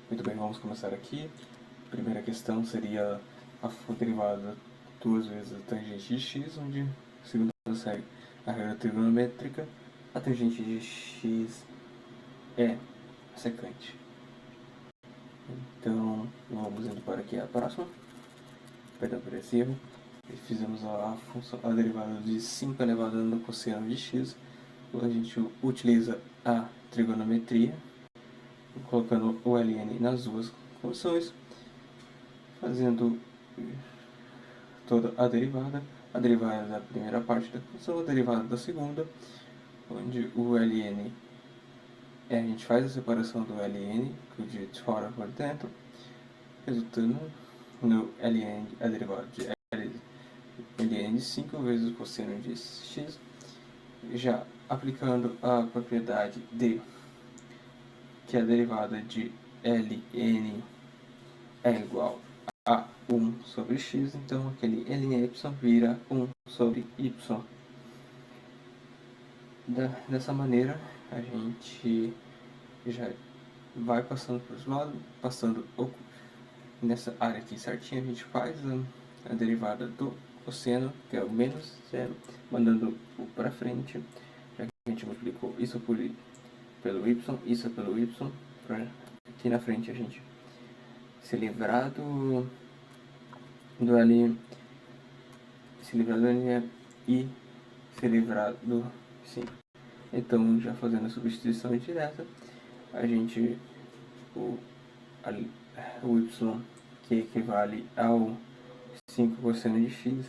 Muito bem, vamos começar aqui. A primeira questão seria a derivada duas vezes a tangente de x, onde, segundo segue a regra trigonométrica, a tangente de x é secante. Então, vamos indo para aqui a próxima. Perdão por esse erro. Fizemos a derivada de 5 elevado no cosseno de x. A gente utiliza a trigonometria, colocando o ln nas duas condições, fazendo toda a derivada da primeira parte da função, a derivada da segunda, onde o ln, a gente faz a separação do ln, de fora para dentro, resultando no ln, a derivada de ln de 5 vezes o cosseno de x, já aplicando a propriedade de que a derivada de ln é igual a 1 sobre x, então aquele ln vira 1 sobre y. Dessa maneira, a gente já vai passando para os lados, passando nessa área aqui certinho, a gente faz a derivada do cosseno, que é o menos zero, mandando para frente, já que a gente multiplicou isso pelo y, isso pelo y, para aqui na frente a gente se livrar do L, se livrar do L e se livrar do 5. Então, já fazendo a substituição direta, a gente, o y, que equivale ao 5 cosseno de x,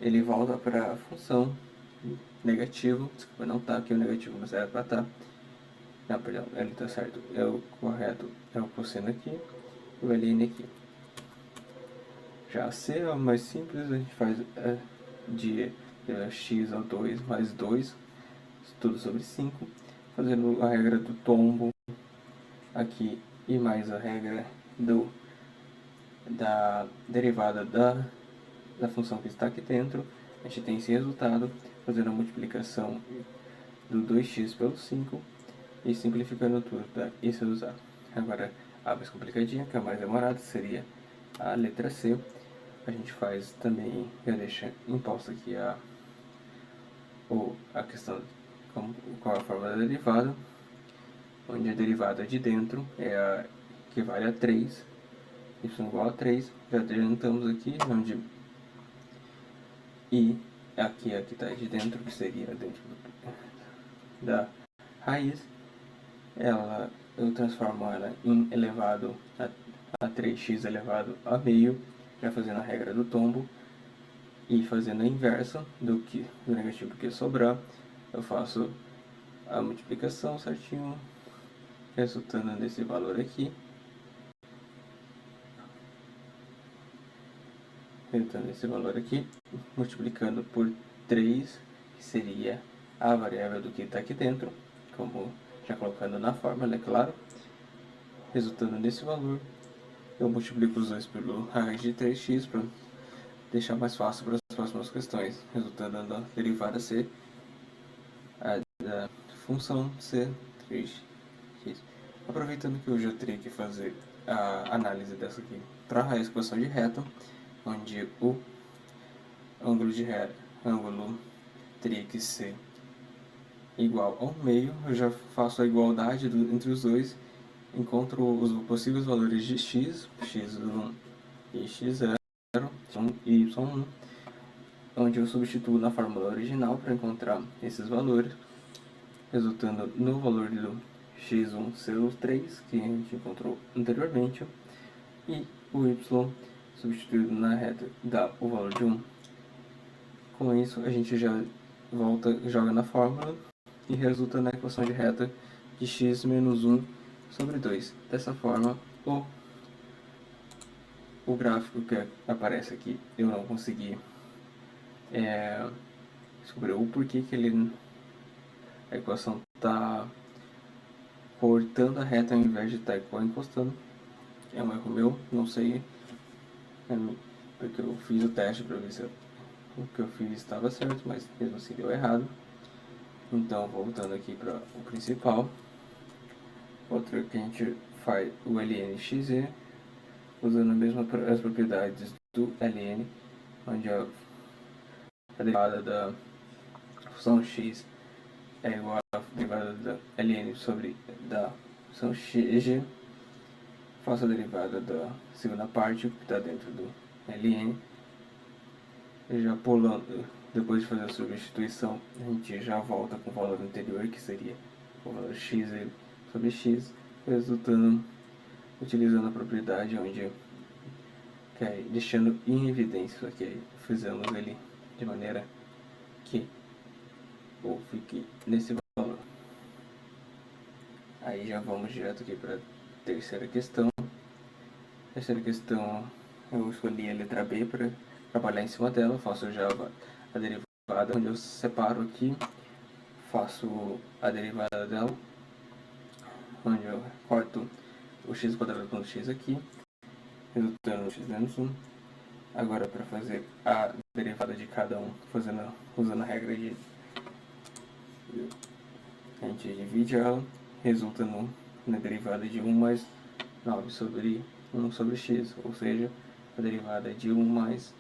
ele volta para a função negativo, desculpa, não está aqui o negativo, mas era para estar. Não, perdão, ele está certo, é o correto, é o cosseno aqui, o ln aqui. Já a C é mais simples, a gente faz de x ao 2 mais 2, tudo sobre 5, fazendo a regra do tombo aqui e mais a regra da derivada da função que está aqui dentro. A gente tem esse resultado, fazendo a multiplicação do 2x pelo 5 e simplificando tudo para esse resultado. Agora, a mais complicadinha, que é a mais demorada, seria a letra C. A gente faz também, já deixa imposto aqui a questão qual é a forma da derivada, onde a derivada de dentro equivale a 3, y igual a 3, já adiantamos aqui, onde i aqui que está de dentro, que seria dentro da raiz, eu transformo ela em elevado a 3x elevado a meio, já fazendo a regra do tombo, e fazendo a inversa do negativo que sobrar, eu faço a multiplicação certinho, resultando nesse valor aqui. Multiplicando por 3, que seria a variável do que está aqui dentro, como já colocando na fórmula, é claro. Resultando nesse valor, eu multiplico os dois pelo raiz de 3x para deixar mais fácil para as próximas questões, resultando na derivada C da função C 3x. Aproveitando que eu já teria que fazer a análise dessa aqui para a equação de reta, onde o ângulo teria que ser igual ao meio, eu já faço a igualdade entre os dois, encontro os possíveis valores de x, x1 e x0, e y1, onde eu substituo na fórmula original para encontrar esses valores, resultando no valor do x1 ser o 3, que a gente encontrou anteriormente, e o y substituído na reta dá o valor de 1. Com isso, a gente já joga na fórmula e resulta na equação de reta de x menos 1 sobre 2. Dessa forma, o gráfico que aparece aqui, eu não consegui descobrir o porquê que a equação está cortando a reta ao invés de estar encostando. É um erro meu, não sei, porque eu fiz o teste para ver se o que eu fiz estava certo, mas mesmo assim deu errado. Então, voltando aqui para o principal, outra que a gente faz o ln(xe) usando as propriedades do ln, onde a derivada da função x é igual à derivada da ln sobre da função g. Faço a derivada da segunda parte, que está dentro do ln. Já pulando, depois de fazer a substituição, a gente já volta com o valor anterior, que seria o valor x sobre x, resultando, utilizando a propriedade onde deixando em evidência que fizemos ele de maneira que fique nesse valor. Aí já vamos direto aqui para a terceira questão. Terceira questão, eu escolhi a letra B para trabalhar em cima dela. Faço já a derivada, onde eu separo aqui, faço a derivada dela, onde eu corto o x quadrado com o x aqui, resultando no x menos 1. Agora, para fazer a derivada de cada um, usando a regra de a gente divide ela, resulta na derivada de 1 mais 9 sobre 1 sobre x, ou seja, a derivada de 1 mais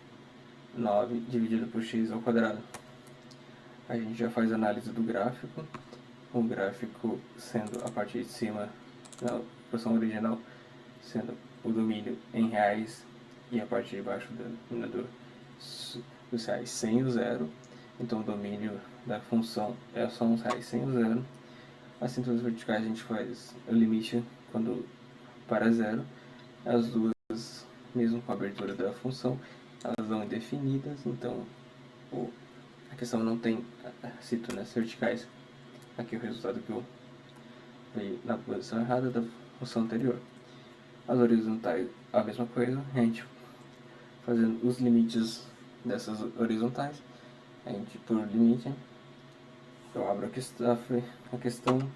9 dividido por x ao quadrado. A gente já faz a análise do gráfico, o gráfico sendo a parte de cima, na equação original, sendo o domínio em reais e a parte de baixo do denominador dos reais sem o zero. Então o domínio da função é só uns reais sem o zero. As cinturas verticais a gente faz o limite quando para zero. As duas, mesmo com a abertura da função, elas são indefinidas, então a questão não tem cinturas verticais. Aqui o resultado que eu veio na posição errada da função anterior. As horizontais, a mesma coisa, a gente fazendo os limites dessas horizontais, a gente por limite, eu abro a questão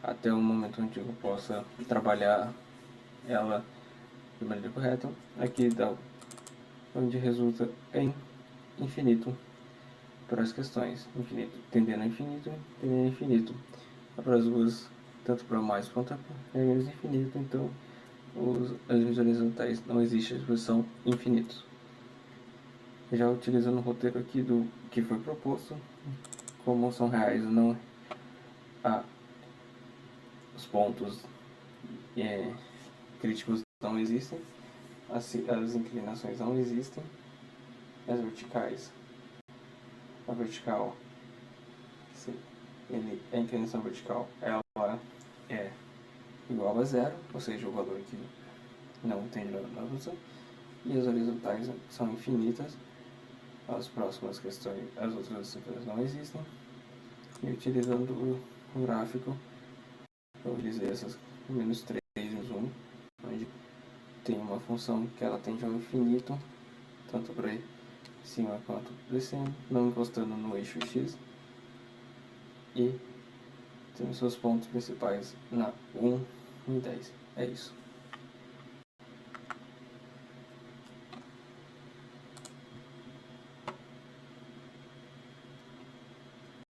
até o momento onde eu possa trabalhar ela de maneira correta. Aqui dá onde resulta em infinito para as questões, infinito tendendo a infinito, tendendo a infinito. Para as duas, tanto para mais quanto para menos infinito, então as horizontais não existe a expressão infinito. Já utilizando o roteiro aqui do que foi proposto, como são reais, não os pontos críticos não existem, as inclinações não existem, as verticais, a vertical, a inclinação vertical ela é igual a zero, ou seja, o valor que não tem na função, e as horizontais são infinitas. As próximas questões, as outras cifras não existem. E utilizando o gráfico, eu utilizei essas menos 3 menos 1, onde tem uma função que ela tende ao infinito, tanto para cima quanto para cima, não encostando no eixo x. E temos seus pontos principais na 1 e 10. É isso.